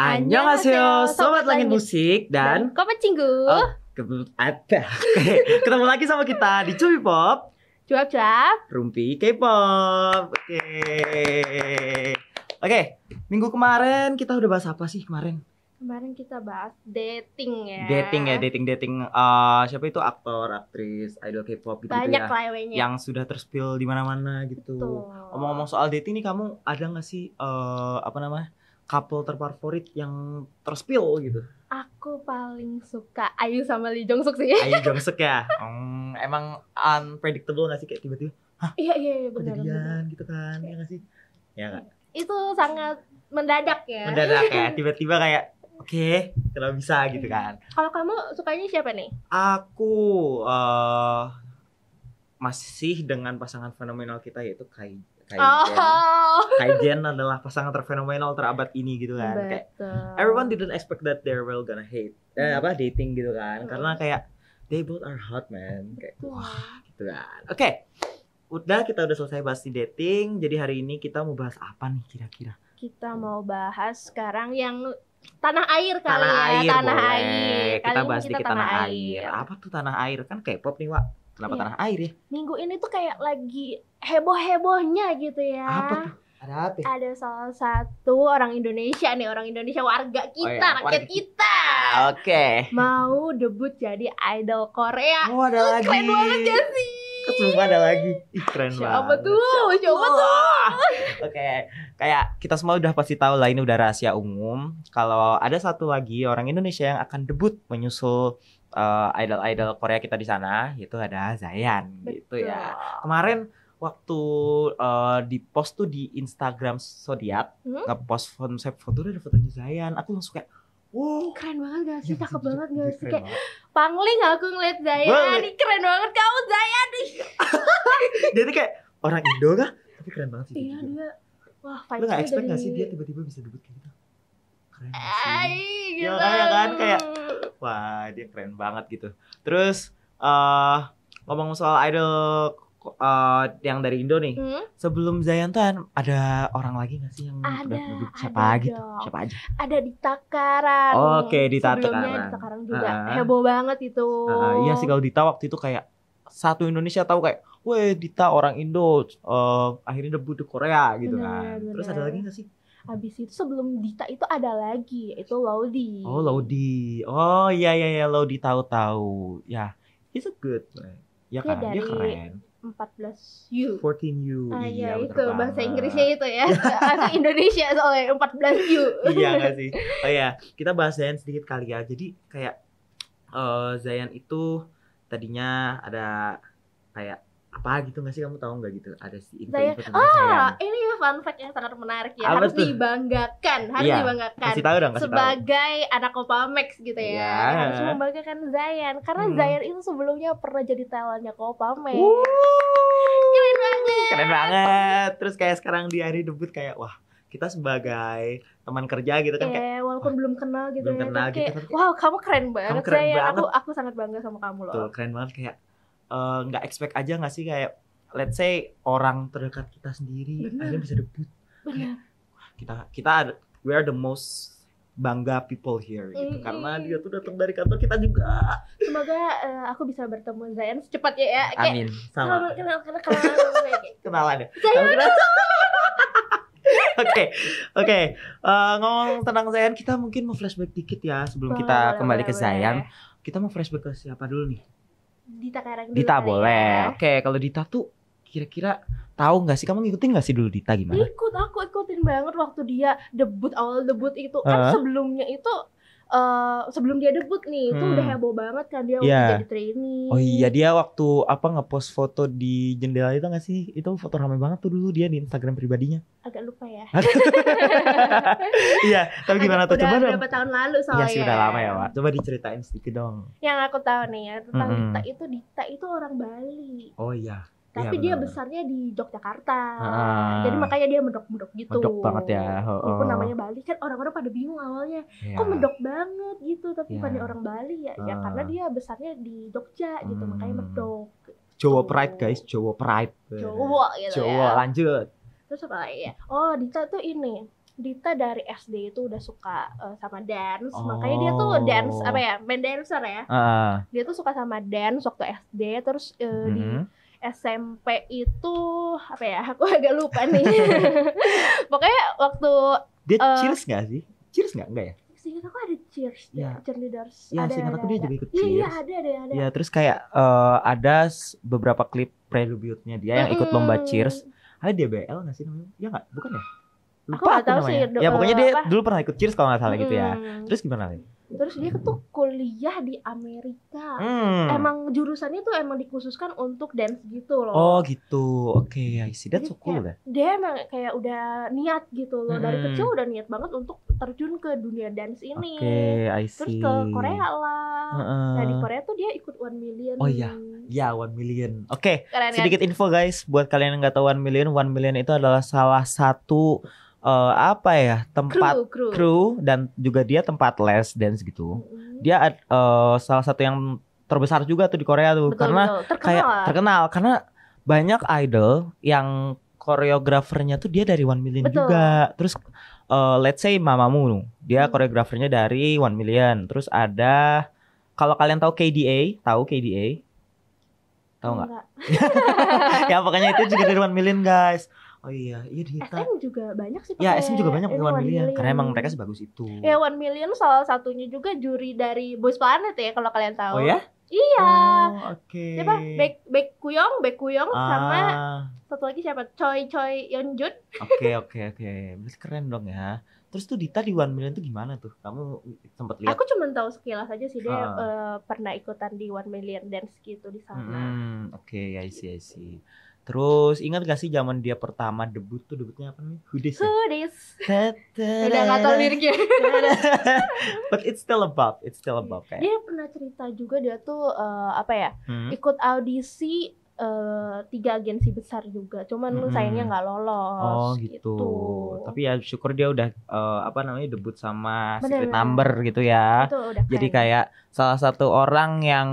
Annyeonghaseyo, Sobat Langit Musik dan Komet Cinggu. Ada. Ketemu lagi sama kita di Cuy Pop, Cuap-cuap Rumpi K-pop. Oke, minggu kemarin kita udah bahas apa sih kemarin? Kemarin kita bahas dating ya. Dating. Siapa itu aktor, aktris, idol K-pop gitu Banyak ya. lewenya. Yang sudah terspill di mana-mana gitu. Betul. Ngomong-ngomong soal dating nih, kamu ada nggak sih couple terfavorit yang terspill gitu? Aku paling suka Ayu sama Lee Jong Suk sih. Ayu Jong Suk ya. Emang unpredictable nggak sih, kayak tiba-tiba Iya benar. kejadian gitu kan? Ya nggak sih? Ya nggak? Itu sangat mendadak ya. Mendadak ya, tiba-tiba kayak oke, kalau bisa gitu kan. Kalau kamu sukanya siapa nih? Aku masih dengan pasangan fenomenal kita, yaitu Kaiden. Kaiden adalah pasangan terfenomenal terabad ini gitu kan. Kayak everyone didn't expect that they will gonna hate dating gitu kan. Karena kayak they both are hot man. Kayak wah gitu kan. Oke. Kita udah selesai bahas di dating. Jadi hari ini kita mau bahas apa nih kira-kira? Kita mau bahas sekarang yang tanah air kali Tanah ya. air Tanah boleh. air. Kita Kali bahas ini dikit tanah air. Apa tuh tanah air? Kan K-pop nih, Wak. Kenapa Iya. tanah air ya? Minggu ini tuh kayak lagi heboh-hebohnya gitu ya. Apa tuh? Ada apa? Ada salah satu orang Indonesia nih, warga kita, ya, rakyat kita. Oke. Mau debut jadi idol Korea. Oh, ada lagi. Keren banget gak sih? Semua ada lagi. Ih, keren Siapa banget. tuh? Oke. Kayak kita semua udah pasti tahu lah, ini udah rahasia umum. Kalau ada satu lagi orang Indonesia yang akan debut menyusul idol-idol Korea kita di sana, itu ada Zayan gitu ya. Kemarin waktu di post tuh di Instagram Zodiac, nge-post foto ada fotonya Zayan. Aku langsung kayak, wow, Keren banget gak sih? ya, Cakep banget gak sih? keren Kayak banget. pangling aku ngeliat Zayan. Banget. Ih, keren banget kamu Zayan. Dia tuh kayak orang Indo kah? Tapi keren banget sih. Iya dia. Wah, Lu gak expect gak sih dia tiba-tiba bisa debut kayak gitu? Keren gak sih? Ay, Ya gitu. kan, kayak wah, dia keren banget gitu. Terus ngomong soal idol yang dari Indo nih. Sebelum Zayan tuh ada orang lagi gak sih yang udah debut? Siapa ada gitu? dong. Siapa aja? Ada Dita Karang. Oke, Dita Sebelumnya Karang. Dita Karang juga heboh banget itu. Iya sih, kalau Dita waktu itu kayak satu Indonesia tahu kayak, weh Dita orang Indo akhirnya debut di Korea gitu kan. Bener. Terus ada lagi gak sih? Habis itu sebelum Dita itu ada lagi, yaitu Laudy. Oh, Laudy. Oh iya Laudy, tahu. Ya, he's a good man. Ya Dia kan, dia dari keren. 14U. 14U. Iya itu bener bahasa banget. Inggrisnya itu ya. Bahasa Indonesia soalnya 14U. Iya gak sih? Oh iya, kita bahas Zayan sedikit kali ya. Jadi kayak Zayan itu tadinya ada kayak apa gitu gak sih, kamu tahu nggak gitu? Ada sih info tentang Zayan. Ini ya fun fact yang sangat menarik ya. Apa Harus tuh? dibanggakan, Iya, kasih tahu dong, sebagai anak Kopamax gitu ya. Iya. Harus membanggakan Zayan karena Zayan itu sebelumnya pernah jadi talentnya Kopamax. Keren banget. Terus kayak sekarang di hari debut kayak wah, kita sebagai teman kerja gitu kan kayak walaupun belum kenal gitu belum ya. kenal Tapi gitu, kayak, tapi wow, kamu keren banget kamu keren Zayan. banget. Aku sangat bangga sama kamu loh. tuh keren banget, kayak nggak expect aja nggak sih, kayak let's say orang terdekat kita sendiri akhirnya bisa debut. Benar. We are the most bangga people here gitu, karena dia tuh datang dari kantor kita juga. Semoga aku bisa bertemu Zayan secepatnya ya. Kayak, Amin. Sama kenal. kenalan ya. Zayan. Oke. Ngomong tentang Zayan, kita mungkin mau flashback dikit ya sebelum kita kembali ke Zayan. Kita mau flashback ke siapa dulu nih? Dita Karang dulu. Dita kali boleh. ya. Oke, kalau Dita tuh kira-kira tahu nggak sih, kamu ngikutin nggak sih dulu Dita gimana? Aku ikutin banget waktu dia awal debut itu kan sebelumnya itu sebelum dia debut nih itu udah heboh banget kan dia waktu jadi trainee. Oh iya, dia waktu ngepost foto di jendela itu nggak sih? Itu foto ramai banget tuh dulu dia di Instagram pribadinya. Agak lupa ya. Iya, tapi gimana tuh? Coba dong. Berapa tahun lalu soalnya. Iya sih, udah lama ya, Wak. Coba diceritain sedikit dong. Yang aku tahu nih ya tentang Dita itu orang Bali. Oh iya. Tapi iya, dia besarnya di Yogyakarta. Ah. Jadi makanya dia medok-medok gitu. Medok banget ya. Walaupun namanya Bali kan orang-orang pada bingung awalnya. Iya. Kok medok banget gitu, tapi Iya. bukannya orang Bali ya. Ya karena dia besarnya di Jogja gitu, makanya medok. Jawa Pride guys, Jawa Pride. Jawa gitu Jawa, ya. lanjut. Terus apa lagi ya? Oh, Dita tuh ini. Dita dari SD itu udah suka sama dance, makanya dia tuh dance main dancer ya. Dia tuh suka sama dance waktu SD, terus di SMP itu aku agak lupa nih. Pokoknya waktu dia cheers nggak sih? Cheers nggak ya? Seingat aku ada cheers, cheerleaders. Ya, seingat aku dia juga ikut cheers. Iya, ada. Ya, terus kayak ada beberapa klip pre-debutnya dia yang ikut lomba cheers. Ada DBL nggak sih namanya? Ya nggak, bukan ya? Lupa aku tahu namanya. sih. Ya pokoknya dia dulu pernah ikut cheers kalau nggak salah gitu ya. Terus gimana lagi? Terus dia tuh kuliah di Amerika. Emang jurusannya tuh emang dikhususkan untuk dance gitu loh. Oh gitu, oke, I see. That's so cool ya. Dia emang kayak udah niat gitu loh. Dari kecil udah niat banget untuk terjun ke dunia dance ini. Oke, I see. Terus ke Korea lah. Nah di Korea tuh dia ikut 1 Million. Oh iya, 1 Million. Oke, keren, sedikit info guys buat kalian yang nggak tahu 1 Million. 1 Million itu adalah salah satu tempat kru dan juga dia tempat les dance gitu. Dia salah satu yang terbesar juga tuh di Korea tuh. Betul. Terkenal karena banyak idol yang koreografernya tuh dia dari 1 Million juga. Terus let's say Mamamoo, dia koreografernya dari 1 Million. Terus ada, kalau kalian tahu KDA? Tahu nggak? Ya pokoknya itu juga dari 1 Million guys. Oh iya Dita. SM juga banyak sih. Ya SM juga banyak 1 Million karena emang mereka sebagus itu. Ya 1 Million salah satunya juga juri dari Boys Planet ya kalau kalian tahu. Oh ya? Iya. Oke. Siapa? Baekhyun sama satu lagi siapa? Choi Yeonjun. Oke. Berarti keren dong ya. Terus tuh Dita di 1 Million tuh gimana tuh? Kamu sempat lihat? Aku cuma tahu sekilas aja sih dia pernah ikutan di 1 Million Dance gitu di sana. Oke, I see. Terus ingat gak sih zaman dia pertama debutnya apa namanya? Who Dis. Udah nggak tahu liriknya. But it's still above kayak. Dia pernah cerita juga dia tuh ikut audisi 3 agensi besar juga, cuman sayangnya nggak lolos. Oh gitu. Tapi ya syukur dia udah debut sama Secret Number gitu ya. Jadi kayak salah satu orang yang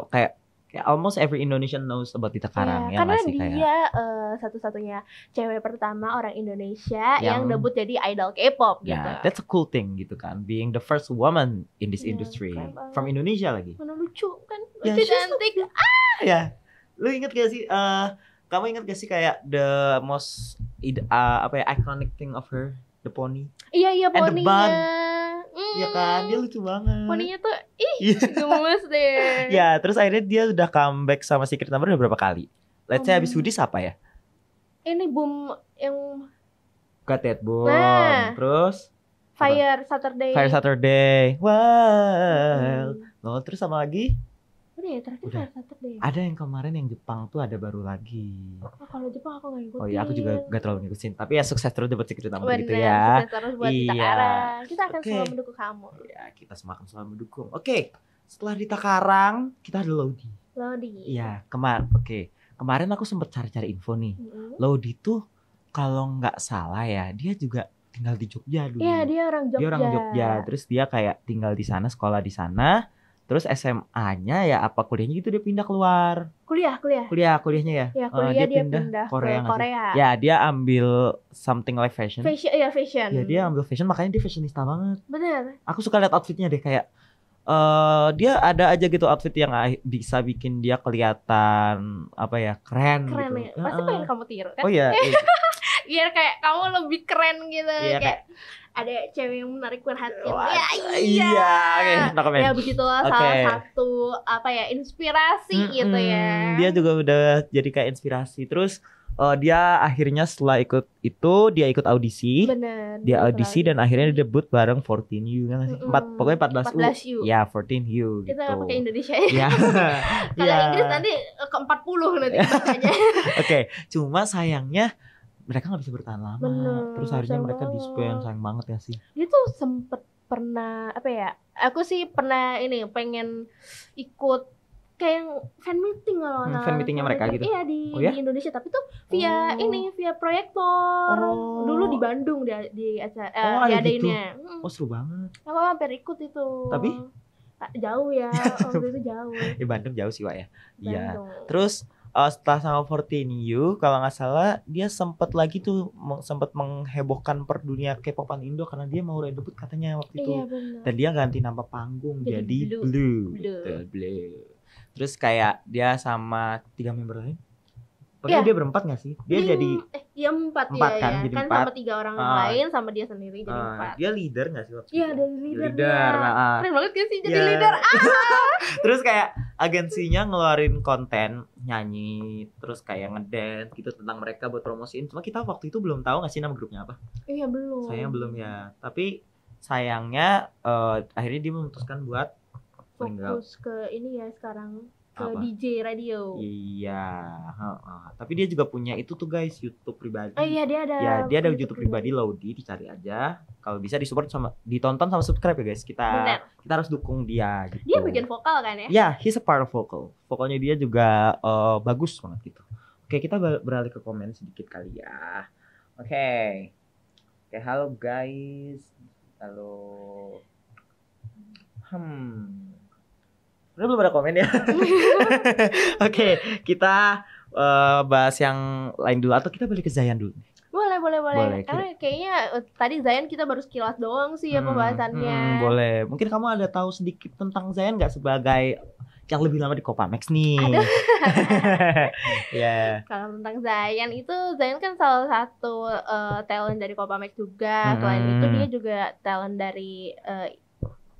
kayak almost every Indonesian knows about Dita Karang ya, karena sih, dia satu-satunya cewek pertama orang Indonesia yang debut jadi idol K-pop gitu. That's a cool thing gitu kan, being the first woman in this industry from Indonesia lagi. Mana lucu kan, lucu cantik. Ya, lu inget gak sih? Kamu inget gak sih kayak the most iconic thing of her, the pony? Iya poninya. Ya kan, dia lucu banget. Poninya tuh gemes deh. Ya, terus akhirnya dia udah comeback sama Secret Number udah berapa kali? Let's say habis Who Dis apa ya? Ini Boom yang Got That Boom. Terus Fire Saturday. Wow. Terus sama lagi? Udah ya, terakhir Fire Saturday. Ada yang kemarin yang Jepang tuh ada baru lagi. Kalau Jepang aku gak ngikutin. Oh iya, aku juga gak terlalu ngikutin. Tapi ya sukses terus dapat Secret Number gitu ya. Sukses terus buat Dita Karang. Kita akan selalu mendukung kamu. Ya, kita semua akan selalu mendukung. Oke, setelah Dita Karang, kita ada Lodi. Iya, kemarin aku sempat cari-cari info nih. Lodi tuh kalau nggak salah ya, dia juga tinggal di Jogja dulu. Iya, dia orang Jogja. Terus dia kayak tinggal di sana, sekolah di sana. Terus SMA-nya ya apa kuliahnya gitu dia pindah keluar. Kuliahnya ya. Ya, dia pindah ke Korea. Ya, dia ambil something like fashion. Fashion. Ya, dia ambil fashion, makanya dia fashionista banget. Bener. Aku suka lihat outfitnya deh, kayak dia ada aja gitu outfit yang bisa bikin dia kelihatan keren gitu. Ya. Pasti pengen kamu tiru kan? Oh iya. Biar kayak kamu lebih keren gitu. Iya, kayak ada cewek yang menarik perhatian. Iya. Ya begitulah salah satu inspirasi gitu ya. Dia juga udah jadi kayak inspirasi. Terus dia akhirnya setelah ikut itu dia ikut audisi. Bener. Dia audisi dan akhirnya dia debut bareng 14U kan sih? Pokoknya 14U. Ya, 14U gitu. Kita pakai Indonesia ya. Kalau Inggris nanti ke 40 nanti bacanya. Oke, cuma sayangnya mereka nggak bisa bertahan lama. Bener, terus akhirnya mereka disband, sayang banget ya sih. Dia tuh sempet pernah aku sih pernah pengen ikut kayak fan meeting kalau fan meetingnya mereka gitu. Iya di Indonesia, tapi tuh via proyektor. Dulu di Bandung di acara diadainnya. Seru banget. Aku hampir ikut itu. Tapi jauh ya, waktu itu jauh. Bandung jauh sih, Wak ya. Iya. Terus setelah sama 14U kalau nggak salah dia sempat lagi tuh sempat menghebohkan per dunia K-popan Indo karena dia mau redebut katanya waktu itu. Iya, bener. Dan dia ganti nama panggung jadi Blue. Blue. Terus kayak dia sama 3 member lain. Pokoknya dia berempat gak sih? Dia jadi empat kan, jadi kan 4. Sama 3 orang yang lain sama dia sendiri jadi 4. Dia leader gak sih waktu itu? Iya, dari leader. Keren banget kan sih jadi leader. Terus kayak agensinya ngeluarin konten nyanyi, terus kayak ngedance gitu tentang mereka buat promosiin. Cuma kita waktu itu belum tahu gak sih nama grupnya apa? Iya, belum. Sayangnya belum ya. Tapi sayangnya akhirnya dia memutuskan buat fokus ke ini ya sekarang. Ke apa? DJ radio. Iya, tapi dia juga punya itu tuh guys, YouTube pribadi. Iya, dia ada. Ya, dia ada YouTube pribadi Lodi, dicari aja. Kalau bisa disupport sama ditonton sama subscribe ya guys. Kita harus dukung dia gitu. Dia bagian vokal kan ya? Ya, he's a part of vocal. Vokalnya dia juga bagus banget gitu. Oke, kita beralih ke komen sedikit kali ya. Oke, halo guys. Halo. Udah belum ada komen ya. Oke, kita bahas yang lain dulu atau kita balik ke Zayan dulu? Boleh. Karena kayaknya tadi Zayan kita baru sekilas doang sih ya pembahasannya. Boleh. Mungkin kamu ada tahu sedikit tentang Zayan nggak sebagai yang lebih lama di Copamex nih? Yeah. Kalau tentang Zayan kan salah satu talent dari Copamex juga. Selain itu dia juga talent dari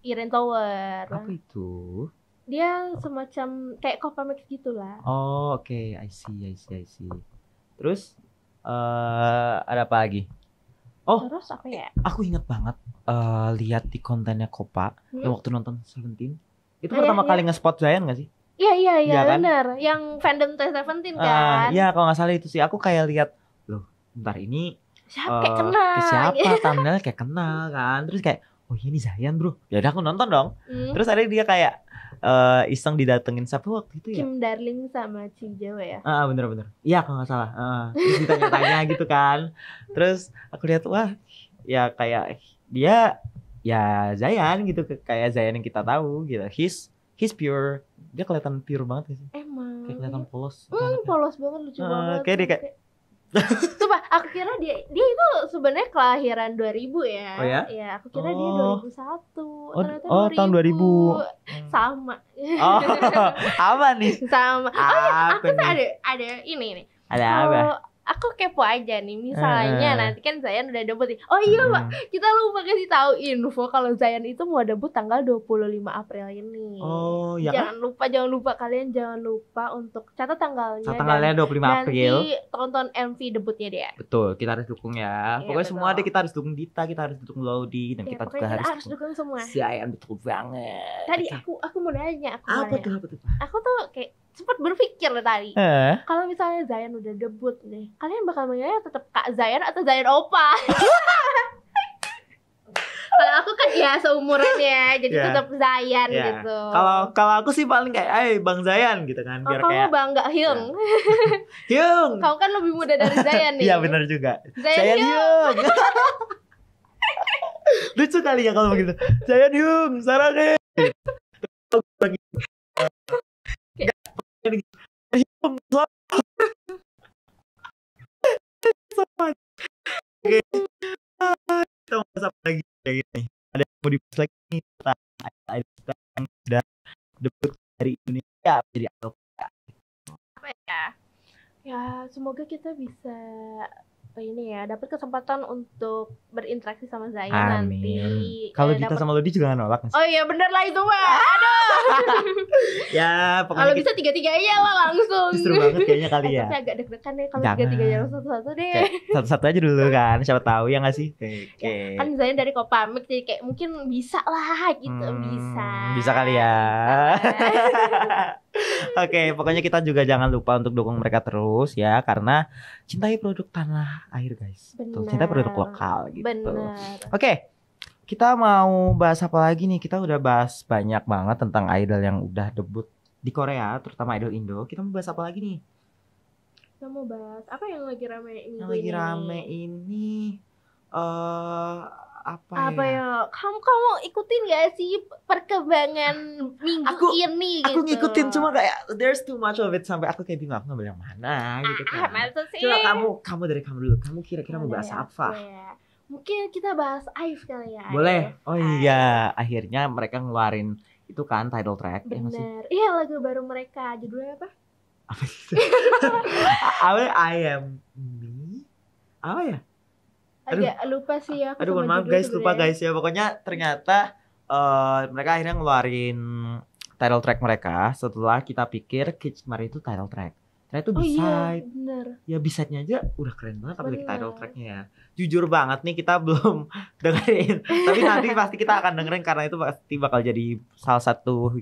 Iren Tower. Apa itu? Dia semacam kayak Copamex gitulah. Oh, oke. I see. Terus ada apa lagi? Terus apa ya? Aku ingat banget lihat di kontennya Kopa waktu nonton Seventeen. Itu pertama kali nge-spot Zayan gak sih? Iya kan? bener. Yang fandom T17 kan? Iya, kalau gak salah itu sih. Aku kayak lihat, loh bentar ini kayak kenal. Siapa? Thumbnail kayak kenal kan. Terus kayak, oh iya ini Zayan bro. Ya udah aku nonton dong. Terus ada dia kayak iseng didatengin siapa waktu itu ya? Kim Darling sama Ci Jawa ya? Bener. Iya kalau gak salah. Terus ditanya-tanya gitu kan. Terus aku lihat, wah ya kayak dia ya Zayan gitu, kayak Zayan yang kita tahu gitu. He's pure. Dia kelihatan pure banget sih. Emang. Kayak kelihatan polos. Polos banget, lucu banget. Kayak dia kayak Sumpah, aku kira dia itu sebenarnya kelahiran 2000 ya. Oh ya? Iya, aku kira dia 2001. Ternyata 2000. Tahun 2000. Sama. Apa nih? Sama. Aku tuh ada ini nih. Ada apa? Aku kepo aja nih, misalnya nanti kan Zayan udah debut nih. Oh iya Pak, kita lupa kasih tahu info kalau Zayan itu mau debut tanggal 25 April ini. Oh ya. Jangan lupa kalian jangan lupa untuk catat tanggalnya. Tanggalnya 25 April. Nanti tonton MV debutnya dia. Betul, kita harus dukung ya. Pokoknya semua deh, kita harus dukung Dita, kita harus dukung Lodi, dan kita juga harus dukung semua. Zayan betul banget. Tadi aku mau nanya, apa tuh? Aku tuh kayak sempat berpikir tadi, kalau misalnya Zayan udah debut nih, kalian bakal manggilnya tetap Kak Zayan atau Zayan Opa? Kalau aku kan ya seumuran ya, jadi tetap Zayan gitu. Kalau aku sih paling kayak, Bang Zayan gitu kan, biar kayak bangga Hyung. Hyung. Kau kan lebih muda dari Zayan nih. Iya benar juga. Zayan Hyung. Lucu kali ya kalau begitu. Zayan Hyung, sarangnya. Kita mau apa lagi kayak gini? Ada yang mau dibahas lagi nih tentang yang sudah debut dari Indonesia jadi apa ya? Ya semoga kita bisa dapat kesempatan untuk berinteraksi sama Zayan nanti. Kalau Dita sama Lodi juga gak nolak. Oh iya bener lah itu mah. Aduh. Ya pokoknya kalau bisa tiga-tiganya lah langsung. Seru banget kayaknya kali ya. Tapi agak deg-degan deh kalau tiga-tiganya satu-satu deh. Satu-satu aja dulu kan, siapa tahu ya nggak sih? Ya, kan Zayan dari Copamex jadi kayak mungkin bisa lah gitu, bisa kali ya. Oke, pokoknya kita juga jangan lupa untuk dukung mereka terus ya, karena cintai produk tanah air guys. Tuh, cintai produk lokal gitu. Bener. Oke, kita mau bahas apa lagi nih? Kita udah bahas banyak banget tentang idol yang udah debut di Korea, terutama idol Indo. Kita mau bahas apa lagi nih? Kita mau bahas apa yang lagi rame ini? Yang lagi rame ini Apa ya? Kamu ikutin gak sih perkembangan minggu ini gitu? Aku ngikutin, cuma kayak there's too much of it sampai aku kayak bingung aku ngambil yang mana gitu kan. Masa sih? Coba kamu dari kamu dulu. Kamu kira-kira mau bahas apa? Ya. Mungkin kita bahas Ive kali ya. Boleh. Oh iya, akhirnya mereka ngeluarin itu kan title track. Bener. Iya, lagu baru mereka. Judulnya apa? Apa sih? I am me. Apa ya? Agak lupa sih ya. Aduh, mohon maaf guys, lupa guys ya. Pokoknya ternyata mereka akhirnya ngeluarin title track mereka setelah kita pikir Kids Mari itu title track. Ternyata itu B-side. Iya, bener. Ya B-side-nya aja udah keren banget apalagi title tracknya ya. Jujur banget nih kita belum dengerin. Tapi nanti pasti kita akan dengerin karena itu pasti bakal jadi salah satu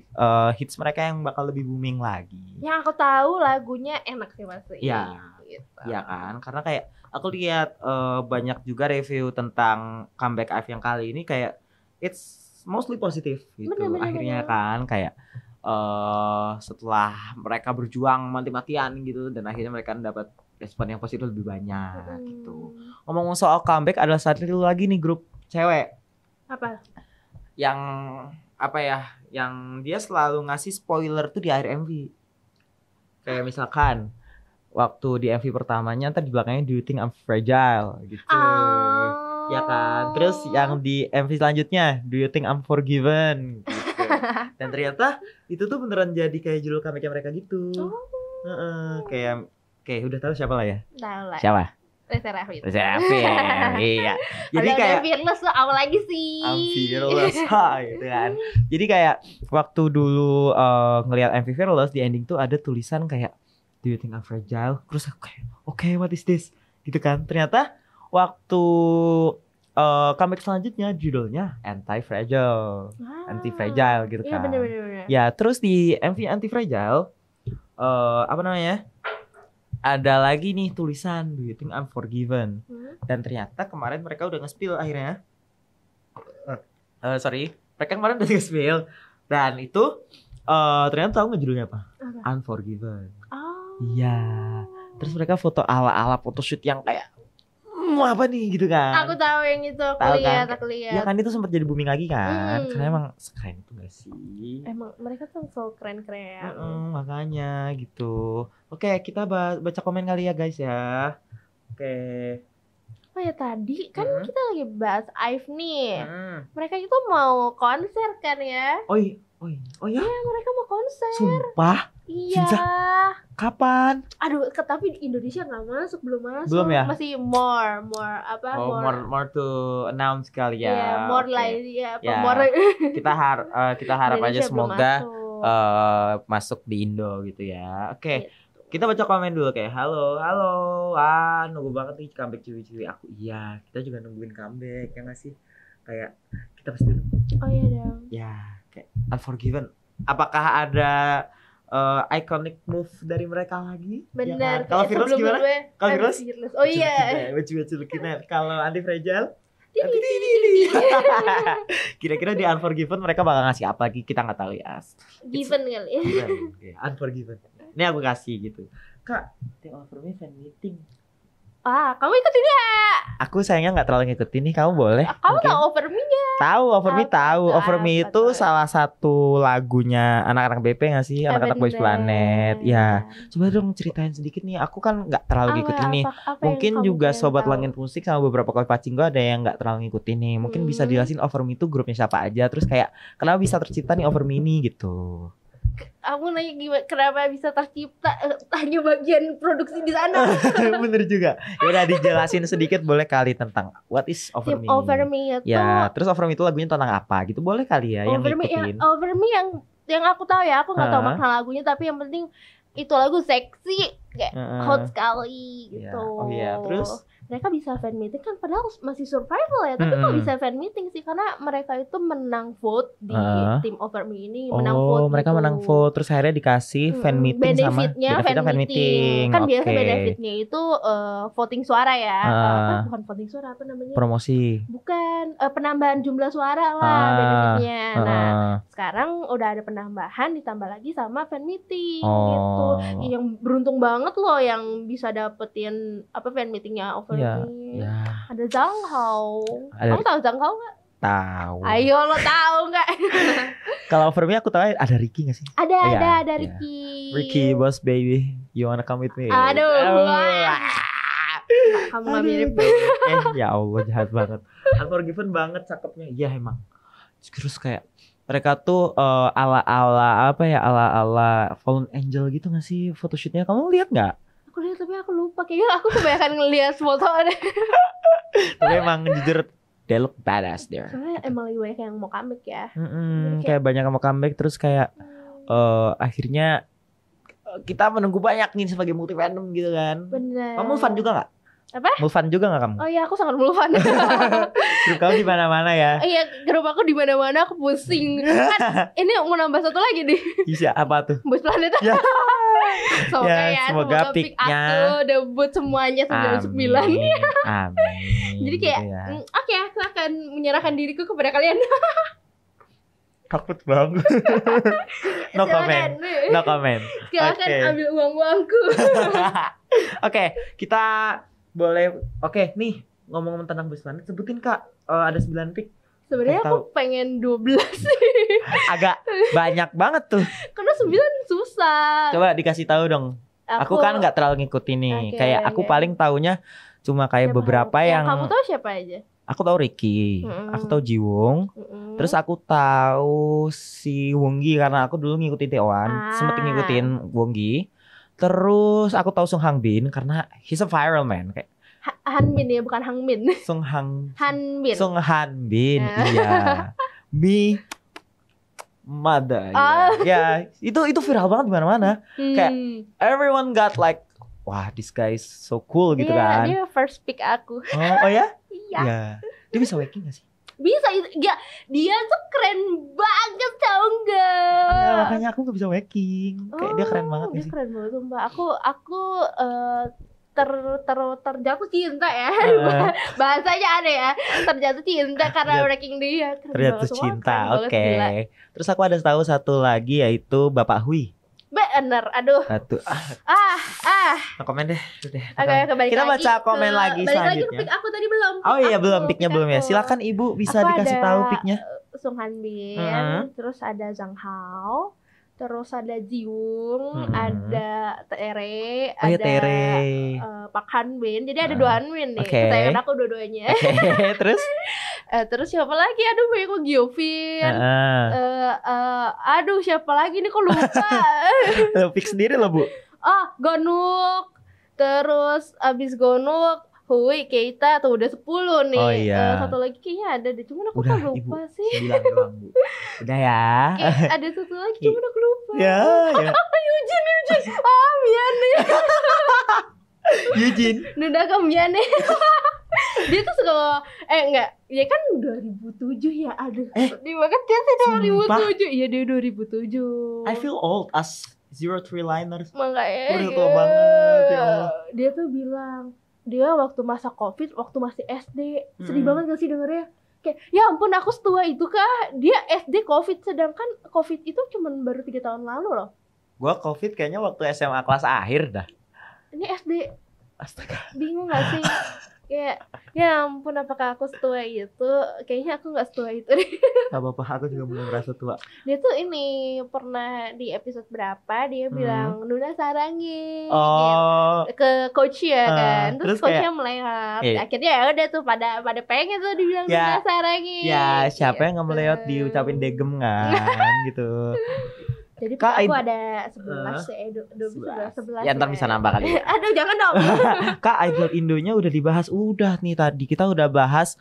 hits mereka yang bakal lebih booming lagi. Yang aku tahu lagunya enak sih pasti. Iya. Gitu. Iya kan? Karena kayak aku lihat banyak juga review tentang comeback Ive yang kali ini kayak it's mostly positif gitu. Bener. Akhirnya kan kayak setelah mereka berjuang mati-matian gitu dan akhirnya mereka dapat respon yang positif lebih banyak gitu. Ngomong soal comeback, ada satu lagi nih grup cewek. Apa? Yang apa ya? Yang dia selalu ngasih spoiler tuh di akhir MV. Kayak misalkan waktu di MV pertamanya ntar di belakangnya Do You Think I'm Fragile gitu. Ya kan. Terus yang di MV selanjutnya Do You Think I'm Forgiven gitu. Dan ternyata itu tuh beneran jadi kayak judul comeback mereka gitu. Kayak udah tahu siapa lah ya? Tahu lah. Siapa? Reza Rahim. Iya. Jadi kayak Fearless lo awal lagi sih. I'm Fearless gitu kan. Jadi kayak waktu dulu ngelihat MV Fearless di ending tuh ada tulisan kayak Do You Think I'm Fragile? Terus aku kayak okay, what is this? Gitu kan. Ternyata waktu comeback selanjutnya judulnya Anti-Fragile. Anti-Fragile gitu kan. Iya bener. Ya terus di MV Anti-Fragile apa namanya? Ada lagi nih tulisan Do You Think I'm Forgiven? Dan ternyata kemarin mereka udah nge-spill akhirnya. Mereka kemarin udah nge-spill. Dan itu ternyata tahu nggak judulnya apa? Unforgiven. Iya. Terus mereka foto ala-ala photoshoot yang kayak apa nih gitu kan. Aku tahu yang itu, aku lihat. Ya kan itu sempat jadi booming lagi kan. Karena emang keren itu gak sih? Emang mereka tuh so keren-keren. Makanya gitu. Oke, kita baca komen kali ya guys ya. Oke. Oh ya tadi kan kita lagi bahas Ive nih. Mereka itu mau konser kan ya? Oh iya. Iya, mereka mau konser. Sumpah? Iya. Kapan? Aduh, tapi di Indonesia belum masuk. Belum ya? Masih more to announce kali ya. Yeah, more like kita harap aja semoga masuk di Indo gitu ya. Oke. Kita baca komen dulu kayak halo. Nunggu banget nih comeback ciwi-ciwi aku. Iya, kita juga nungguin comeback ya nggak sih? Kayak kita pasti. Oh iya dong. Ya, kayak Unforgiven. Apakah ada iconic move dari mereka lagi? Benar. Ya kan? Kalau Fearless gimana? Kalau Fearless. Oh iya. Baju lukinan. Kalau Anti-Fragile? Kira-kira di Unforgiven mereka bakal ngasih apa lagi? Kita nggak tahu ya. Given kali ya. Unforgiven. Ini aku kasih gitu. Kak, Think Over Me fan meeting. Kamu ikutin gak? Aku sayangnya nggak terlalu ngikutin nih. Kamu boleh? Kamu tahu Over Me gak? Tahu Over Me tahu. Over Me itu salah satu lagunya anak-anak BP nggak sih? Anak-anak Boys Planet. Ya, coba dong ceritain sedikit nih. Aku kan nggak terlalu ngikutin nih. Mungkin juga sobat Langit Musik sama beberapa kali Pacinggo ada yang nggak terlalu ngikutin nih. Mungkin bisa dijelasin Over Me itu grupnya siapa aja. Terus kayak kenapa bisa tercipta nih Over Me ini gitu. Aku nanya gimana, kenapa bisa tercipta hanya bagian produksi di sana. Bener juga. Ya udah dijelasin sedikit boleh kali tentang what is Over Me. Over Me itu. Ya, terus Over Me itu lagunya tentang apa gitu boleh kali ya yang ngikutin. Over Me yang aku tahu ya, aku nggak tahu makna lagunya tapi yang penting itu lagu seksi kayak hot sekali gitu. Oh iya, terus mereka bisa fan meeting kan padahal masih survival ya, tapi kok bisa fan meeting sih karena mereka itu menang vote di tim Over Me ini, menang vote. Mereka menang vote terus akhirnya dikasih fan meeting benefitnya fan meeting. Kan biasa benefitnya itu voting suara ya. Bukan voting suara, apa namanya? Promosi. Bukan, penambahan jumlah suara lah benefitnya. Nah, sekarang udah ada penambahan ditambah lagi sama fan meeting gitu. Yang beruntung banget loh yang bisa dapetin fan meetingnya Over Me ya. Ada Zhang Hao. Ada... Kamu tahu Zhang Hao nggak? Tahu. Ayo lo tahu nggak? Kalau For Me aku tahu ada Ricky nggak sih? Ada Ricky. Ricky, boss baby, you wanna come with me? Aduh. Kamu nggak mirip. Ya Allah, jahat banget. Unforgiven banget cakepnya. Iya emang. Terus kayak mereka tuh ala-ala apa ya, ala-ala Fallen Angel gitu nggak sih photoshootnya? Kamu lihat nggak? Aku lihat tapi aku lupa. Kayaknya aku kebanyakan ngelihat foto ada. Tapi emang jujur they look badass there. Soalnya emang lagi banyak yang mau comeback ya. Kayak banyak yang mau comeback terus kayak akhirnya kita menunggu banyak nih sebagai multi fandom gitu kan. Bener. Kamu fan juga nggak? Apa? Mulfan juga gak kamu? Oh iya, aku sangat mulfan. Grup kamu di mana-mana ya? Iya, grup aku di mana-mana, aku pusing. Kan ini mau nambah satu lagi nih. Iya, apa tuh? Bos Planet. Ya. Semoga pick aku debut semuanya 99. Amin. Jadi kayak oke, aku akan menyerahkan diriku kepada kalian. Takut banget. No comment. No comment. Silakan ambil uang-uangku. Oke, kita boleh. Oke, nih ngomong tentang Bos Planet, sebutin Kak, ada 9 pick. Sebenarnya aku pengen 12 sih. Agak banyak banget tuh. Karena 9 susah. Coba dikasih tahu dong. Aku kan nggak terlalu ngikutin nih. Kayak aku paling taunya cuma kayak beberapa yang kamu tahu siapa aja? Aku tahu Ricky, aku tahu Jiwon, terus aku tahu si Wongi karena aku dulu ngikutin Taewan, sempet ngikutin Wongi. Terus aku tahu Sung Hangbin karena he's a viral man kayak. Hanbin ya, bukan Hangbin. Hanbin. Sung Hanbin, iya. Mi Mada. Ya, itu viral banget di mana-mana. Kayak everyone got like, wah, this guy is so cool gitu kan. Dia first pick aku. Oh ya? Iya. Dia bisa waking gak sih? Bisa, ya, dia tuh keren banget tau gak? Ya, makanya aku gak bisa waking. Kayak dia keren banget dia sih. Keren banget Mbak. Aku terjatuh cinta ya. Bahasanya ada ya. Terjatuh cinta karena ranking dia. Terjatuh cinta. Oke. Terus aku ada tahu satu lagi yaitu Bapak Hui. Bener, aduh. Satu. No komen deh. Oke, kita baca komen lagi selanjutnya. Balik lagi ke pick aku tadi belum. Oh iya, belum picknya belum ya. Silakan Ibu bisa dikasih tahu picknya. Sung Hanbin, terus ada Zhang Hao, terus ada Jiwon, ada Tere, ada Park Hanbin. Jadi ada 2 Hanbin nih. Kesayangan aku dua-duanya. Terus? Terus siapa lagi? Aduh, banyak kok Gyovin. Aduh, siapa lagi nih kok lupa. Lo pick sendiri loh, Bu. Oh, Gonuk. Terus abis Gonuk, Hui, Keita tuh udah 10 nih. Oh iya. Satu lagi kayaknya ada deh, cuman aku udah, lupa Ibu, sih. 9 doang, Bu. Udah ya. Ada satu lagi, cuman aku lupa. Ya. Eugene. Miane. Eugene. Nuda Miane. Dia tuh suka enggak, ya kan 2007 ya. Aduh. Di banget dia sih 2007. Iya, dia 2007. I feel old as 03 liners. Makanya. Udah tua banget ya. Dia tuh bilang dia waktu masa Covid, waktu masih SD. Sedih banget gak sih dengernya? Kayak, ya ampun aku setua itu kah? Dia SD Covid, sedangkan Covid itu cuma baru 3 tahun lalu loh. Gua Covid kayaknya waktu SMA kelas akhir dah. Ini SD. Astaga. Bingung gak sih? Kayak, ya ampun apakah aku setua itu? Kayaknya aku gak setua itu deh. Gak apa-apa, aku juga belum merasa tua. Dia tuh ini pernah di episode berapa dia bilang Nuna sarangi ke coach ya kan. Terus coachnya meleot. Akhirnya ya udah tuh pada pengen tuh dibilang Nuna sarangi. Ya siapa yang gak meleot diucapin degem kan gitu. Jadi Kak, aku ada 11 ya ntar bisa nambah kali. Aduh jangan dong. Kak, idol Indonya udah dibahas. Udah nih tadi kita udah bahas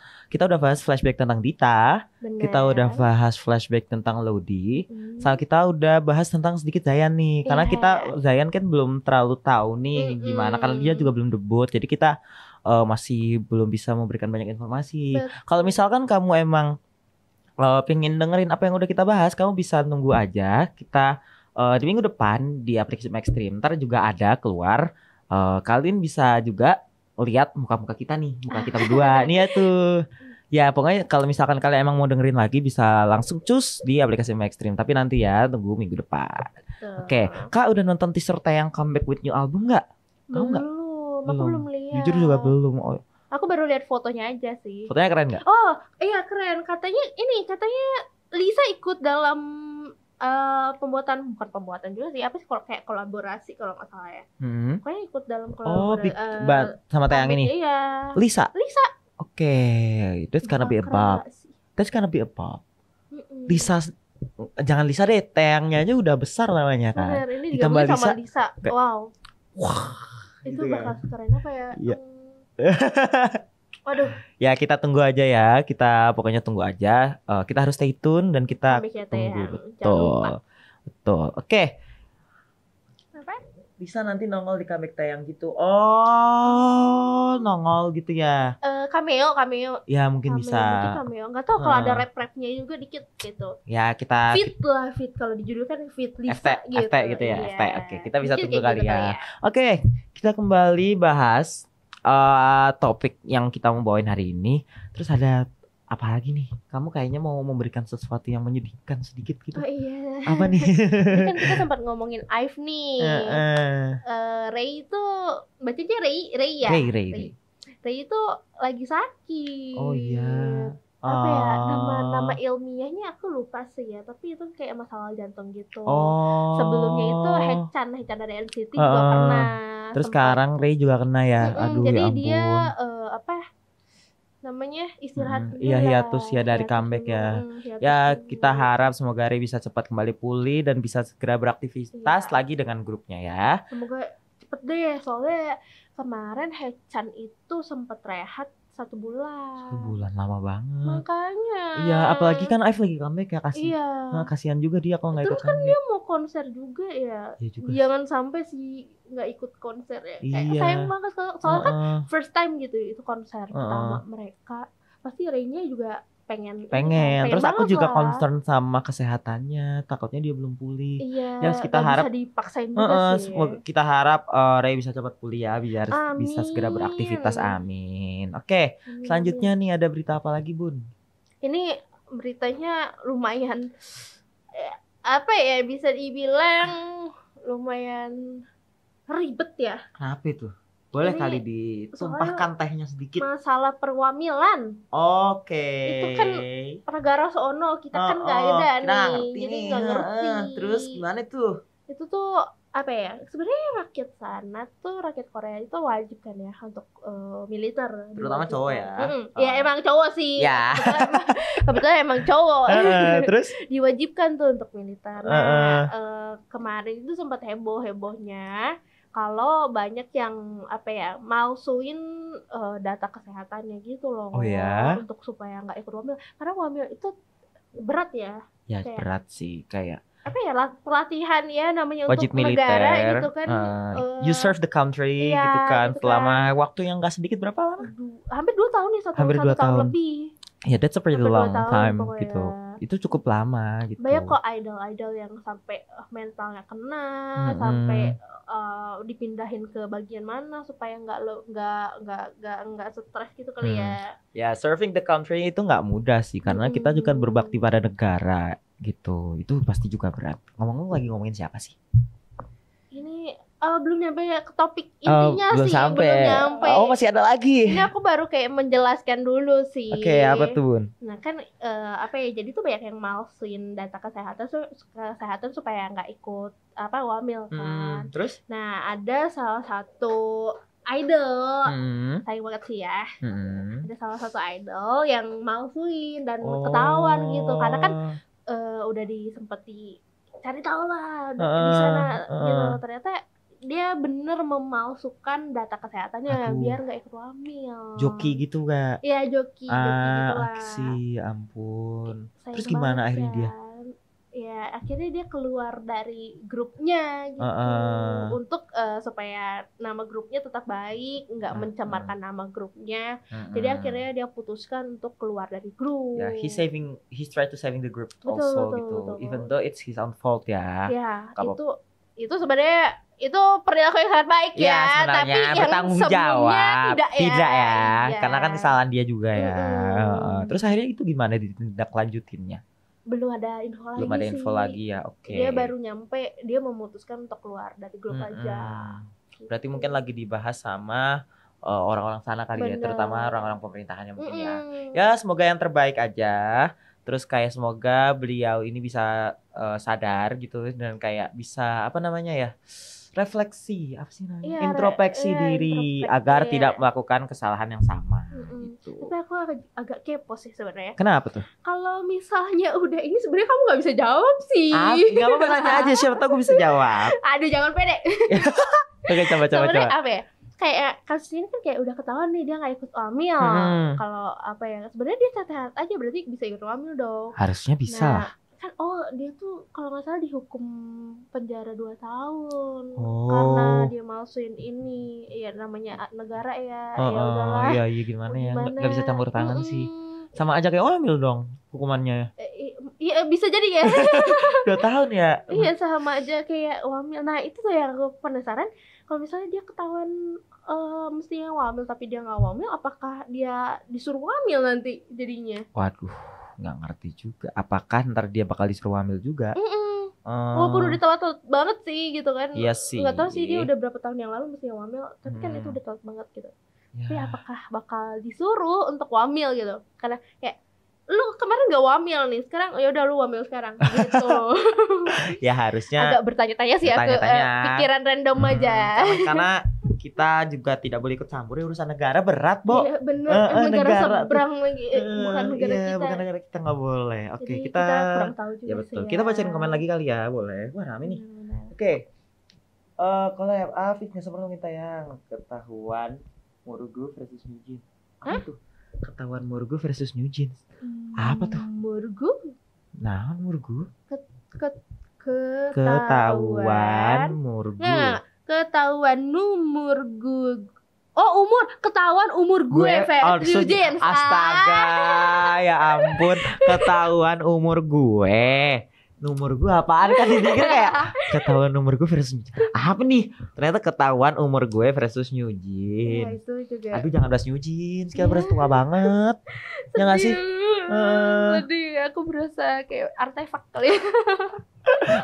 flashback tentang Dita. Bener. Kita udah bahas flashback tentang Lodi. Sama kita udah bahas tentang sedikit Zayan nih. Karena kita Zayan kan belum terlalu tahu nih gimana, karena dia juga belum debut. Jadi kita masih belum bisa memberikan banyak informasi. Kalau misalkan kamu emang pengen dengerin apa yang udah kita bahas, kamu bisa nunggu aja. Kita di minggu depan di aplikasi Maxstream ntar juga ada keluar. Kalian bisa juga lihat muka-muka kita nih, muka kita berdua nih ya tuh. Ya pokoknya kalau misalkan kalian emang mau dengerin lagi bisa langsung cus di aplikasi Maxstream. Tapi nanti ya tunggu minggu depan. Oke, Kak udah nonton teaser tayang Comeback with New Album nggak? Belum. Aku belum lihat. Jujur juga belum. Aku baru lihat fotonya aja sih. Fotonya keren nggak? Oh iya keren. Katanya Lisa ikut dalam bukan pembuatan juga sih. Apa sih kalau kayak kolaborasi kalau nggak salah ya. Pokoknya ikut dalam kolaborasi. Sama Taeyang ini. Iya. Lisa. Oke, that's gonna be a pop. Lisa, jangan Lisa deh, Taeyangnya aja udah besar namanya kan. Bener, ini ditambah Lisa. Wow. Wah. Itu gitu bakal keren apa ya? Iya. Waduh. Ya kita tunggu aja ya. Kita pokoknya tunggu aja. Kita harus stay tune dan kita tunggu. Betul. Oke. Apa? Bisa nanti nongol di comeback Taeyang gitu. Oh, nongol gitu ya. Cameo. Ya mungkin bisa. Mungkin cameo. Enggak tahu kalau ada rap-rapnya juga dikit gitu. Ya kita fit kalau di judul kan fit Lisa gitu. FT gitu ya. FT. Oke, kita bisa tunggu kali gitu ya. Oke, kita kembali bahas topik yang kita mau bawain hari ini. Terus ada apa lagi nih? Kamu kayaknya mau memberikan sesuatu yang menyedihkan sedikit gitu. Oh iya. Apa nih? Ini kan kita sempat ngomongin Ive nih. Ray itu bacanya Ray ya. Ray itu lagi sakit. Oh iya. Apa ya? Nama ilmiahnya aku lupa sih ya. Tapi itu kayak masalah jantung gitu. Sebelumnya itu Haechan dari NCT juga pernah. Terus sekarang Ray juga kena ya. Aduh jadi ya ampun. Dia namanya istirahat hiatus ya dari comeback ya. Ya kita harap semoga Ray bisa cepat kembali pulih dan bisa segera beraktivitas lagi dengan grupnya ya. Semoga cepet deh, soalnya kemarin Haechan itu sempat rehat 1 bulan. 1 bulan lama banget. Makanya. Iya, apalagi kan Ive lagi comeback ya, kasihan juga dia kalau nggak ikut comeback. Terus kan dia mau konser juga ya. Jangan sampai sih nggak ikut konser ya. Kayak sayang banget soalnya kan first time gitu itu konser pertama mereka. Pasti Ray-nya juga pengen. Terus aku juga concern sama kesehatannya, takutnya dia belum pulih. Iya. Ya kita harap bisa dipaksain juga sih. Kita harap Ray bisa cepat pulih ya, biar bisa segera beraktivitas. Amin. Oke, selanjutnya nih ada berita apa lagi, Bun? Ini beritanya lumayan apa ya, bisa dibilang lumayan ribet ya. Kenapa itu? Boleh kali ditumpahkan tehnya sedikit. Masalah perwamilan. Oke. Itu kan negara sono, kita kan nggak ada nih. Jadi nggak ngerti. Terus gimana tuh? Itu tuh apa ya? Sebenarnya rakyat sana tuh, rakyat Korea itu wajib kan ya untuk militer. Terutama cowok ya. Ya emang cowok sih. Ya. Kebetulan emang cowok. Terus diwajibkan tuh untuk militer. Nah, kemarin itu sempat hebohnya kalau banyak yang malsuin data kesehatannya gitu loh. Oh ya. Untuk supaya nggak ikut wamil, karena wamil itu berat ya. Ya kayak, berat sih kayak. Pelatihan ya namanya wajib untuk militer, negara gitu kan. You serve the country gitu kan selama waktu yang nggak sedikit, berapa lama? Hampir 2 tahun nih, hampir 2 tahun lebih. Ya, that's a pretty long time gitu. Itu cukup lama gitu. Banyak kok idol yang sampai mentalnya kena, sampai dipindahin ke bagian mana supaya nggak stres gitu kali ya. Ya, serving the country itu nggak mudah sih, karena kita juga berbakti pada negara gitu. Itu pasti juga berat. Ngomong-ngomong lagi ngomongin siapa sih? Ini belum nyampe ke topik intinya belum sih. Sampai. Belum nyampe. Oh, masih ada lagi. Ini aku baru kayak menjelaskan dulu sih. Oke, apa tuh, Bun? Nah kan jadi tuh banyak yang malsuin data kesehatan supaya nggak ikut wamil kan. Terus? Nah ada salah satu idol, sayang banget sih ya. Ada salah satu idol yang malsuin dan ketahuan gitu, karena kan udah disempeti cari tahu lah di sana gitu. Ternyata dia bener memalsukan data kesehatannya biar nggak ikut wamil. Joki gitu gak? Iya joki gitu lah. Aksi, ampun. Terus gimana akhirnya dia? Ya akhirnya dia keluar dari grupnya gitu untuk supaya nama grupnya tetap baik, nggak mencemarkan nama grupnya. Jadi akhirnya dia putuskan untuk keluar dari grup. Ya, he's try to saving the group also gitu. Even though it's his own fault ya. Ya, itu sebenarnya itu perilaku yang sangat baik ya, tapi yang bertanggung jawab tidak ya. Karena kan kesalahan dia juga ya. Terus akhirnya itu gimana ditindaklanjutinnya? Belum ada info lagi ya. Oke. Dia baru nyampe, dia memutuskan untuk keluar dari grup aja. Berarti mungkin lagi dibahas sama orang-orang sana kali ya, Bener. terutama orang-orang pemerintahannya mungkin ya. Ya semoga yang terbaik aja. Terus kayak semoga beliau ini bisa sadar gitu dan kayak bisa apa namanya ya, refleksi apa sih namanya, Iya, introspeksi diri introspeksi, agar iya. tidak melakukan kesalahan yang sama gitu. Tapi aku agak kepo sih sebenarnya. Kenapa tuh? Kalau misalnya udah ini sebenarnya kamu nggak bisa jawab sih. Gak apa-apa, tanya aja, siapa tahu gue bisa jawab. Aduh jangan pede. Oke, coba. Sebenarnya apa ya? Kayak kasus ini kan kayak udah ketahuan nih dia nggak ikut wamil. Kalau apa ya? Sebenarnya dia sehat aja berarti bisa ikut wamil dong. Harusnya bisa. Nah, kan dia tuh kalau nggak salah dihukum penjara 2 tahun karena dia malsuin ini. Ya namanya negara ya. Ya udahlah. Iya gimana ya? Nggak bisa campur tangan sih. Sama aja kayak wamil dong hukumannya. Iya bisa jadi ya. 2 tahun ya. Iya sama aja kayak wamil. Nah itu tuh yang aku penasaran. Kalau misalnya dia ketahuan mestinya wamil tapi dia nggak wamil, apakah dia disuruh wamil nanti jadinya? Waduh, nggak ngerti juga. Apakah ntar dia bakal disuruh wamil juga? Walaupun udah telat banget sih gitu kan. Iya sih. Nggak tahu sih dia udah berapa tahun yang lalu mestinya wamil, tapi kan itu udah telat banget gitu. Ya. Tapi apakah bakal disuruh untuk wamil gitu? Karena kayak lu kemarin gak wamil nih, sekarang ya udah lu wamil sekarang gitu. Ya harusnya agak bertanya-tanya sih aku, pikiran random aja. Karena kita juga tidak boleh ikut campur ya urusan negara, berat, Bo. Iya bener, negara seberang lagi, bukan negara kita. Bukan negara kita, nggak boleh. Oke, jadi kita kurang tahu juga ya betul. sih Kita bacain komen lagi kali ya, boleh. Wah rame nih. Oke. Collab Fitness perlu minta yang ketahuan Murgu versus New Jeans. Apa tuh? Ketahuan Murgu versus New Jeans. Apa tuh? Murgu? Nah, Murgu. Ketahuan Murgu. Nah, ketahuan Murgu. Oh, ketahuan umur gue versus New Jeans. Astaga, ya ampun, ketahuan umur gue. Nomor gue apaan kan dipikir kayak ketahuan umur gue versus apa nih? Ternyata ketahuan umur gue versus New Jeans. Nah, itu juga. Aduh jangan bahas New Jeans, kita berasa tua banget. Ya nggak sih? Jadi aku berasa kayak artefak kali.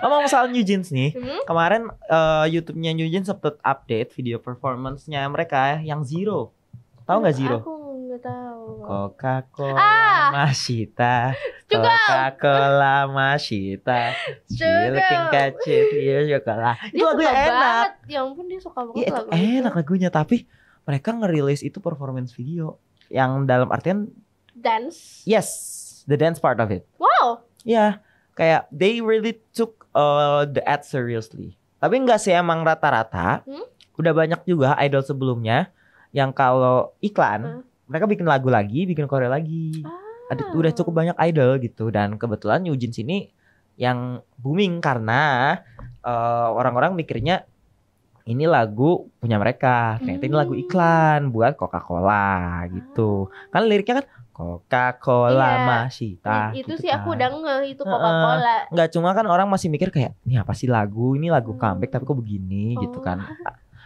Ngomong soal New Jeans nih, kemarin YouTube-nya New Jeans sempat update video performance-nya mereka yang Zero. Tahu nggak Zero? Aku nggak tahu. Coca-Cola Masita, Coca-Cola Masita, Looking kecil, coklat. Itu lagunya enak. Ya ampun dia suka banget lagu. Enak lagunya, tapi mereka ngerilis itu performance video yang dalam artian dance. Yes, the dance part of it. Wow. Ya, kayak they really took the ad seriously. Tapi enggak sih, emang rata-rata. Udah banyak juga idol sebelumnya yang kalau iklan mereka bikin lagu lagi, bikin koreo lagi. Udah cukup banyak idol gitu. Dan kebetulan New Jeans ini yang booming karena orang-orang mikirnya ini lagu punya mereka. Ternyata ini lagu iklan buat Coca-Cola gitu. Kan liriknya kan Coca-Cola Masita. Itu gitu sih kan. aku udah itu Coca-Cola. Nggak, cuma kan orang masih mikir kayak ini apa sih lagu? Ini lagu comeback tapi kok begini gitu kan.